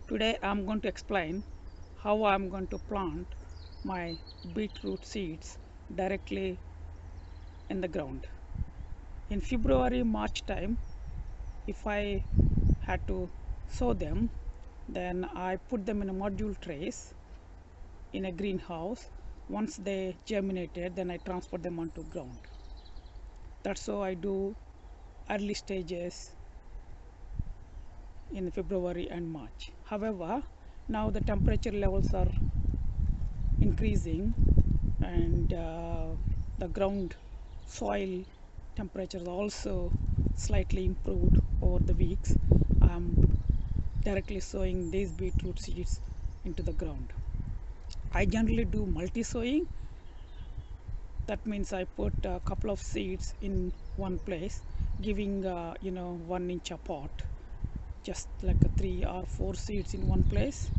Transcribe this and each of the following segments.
Today I'm going to explain how I'm going to plant my beetroot seeds directly in the ground. In February, March time, if I had to sow them, then I put them in a module trays in a greenhouse. Once they germinated, then I transfer them onto ground. That's how I do early stages in February and March. However, now the temperature levels are increasing and the ground soil temperatures also slightly improved over the weeks. I'm directly sowing these beetroot seeds into the ground. I generally do multi-sowing. That means I put a couple of seeds in one place, giving 1 inch apart, just like 3 or 4 seeds in one place,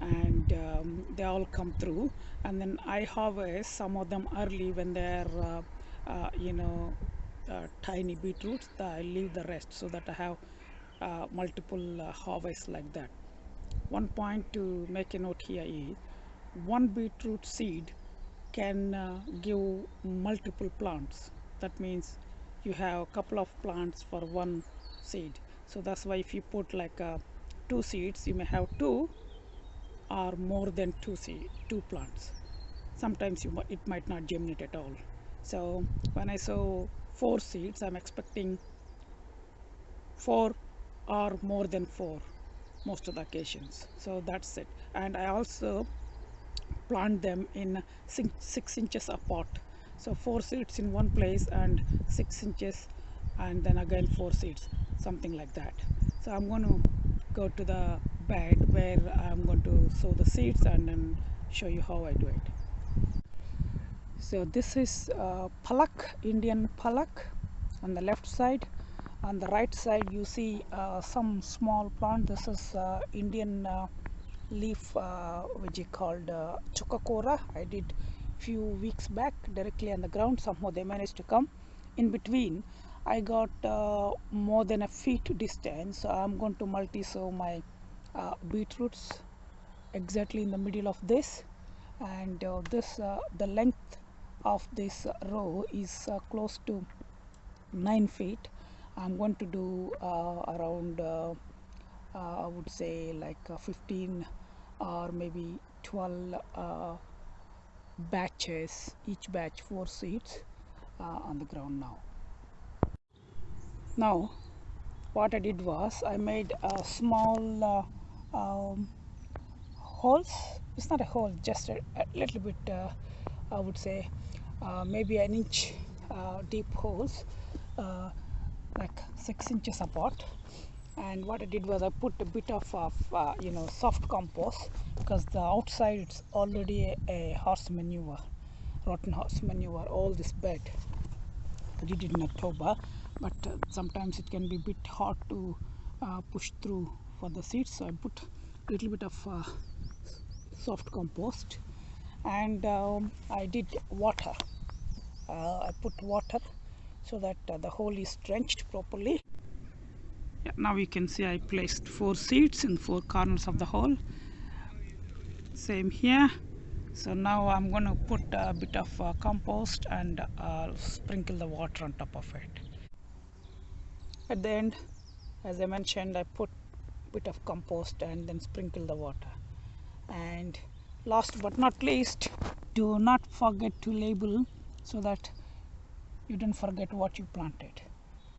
and they all come through, and then I harvest some of them early when they're tiny beetroots. I leave the rest so that I have multiple harvests like that. One point to make a note here is one beetroot seed can give multiple plants. That means you have a couple of plants for one seed. So that's why if you put like 2 seeds, you may have 2 or more than 2 plants. Sometimes it might not germinate at all. So when I sow 4 seeds, I'm expecting 4 or more than 4 most of the occasions. So that's it. And I also plant them in 6 inches apart. So 4 seeds in one place and 6 inches, and then again 4 seeds, something like that. So I'm going to go to the bed where I'm going to sow the seeds and then show you how I do it. So this is palak, Indian palak on the left side. On the right side you see some small plant. This is Indian leaf which is called chukakora. I did few weeks back directly on the ground. Somehow they managed to come. In between I got more than a feet distance, so I'm going to multi-sow my beetroots exactly in the middle of this, and the length of this row is close to 9 feet. I'm going to do around I would say like 15 or maybe 12 batches, each batch 4 seeds on the ground now. Now what I did was I made a small holes. It's not a hole, just a little bit I would say maybe an inch deep holes, like 6 inches apart. And what I did was I put a bit of soft compost, because the outside it's already a horse manure, rotten horse manure, all this bed. I did it in October, but sometimes it can be a bit hard to push through for the seeds, so I put a little bit of soft compost, and I did water. I put water so that the hole is drenched properly. Yeah, now you can see I placed 4 seeds in 4 corners of the hole. Same here. So now I'm going to put a bit of compost and sprinkle the water on top of it. At the end, as I mentioned, I put a bit of compost and then sprinkle the water. And last but not least, do not forget to label so that you don't forget what you planted.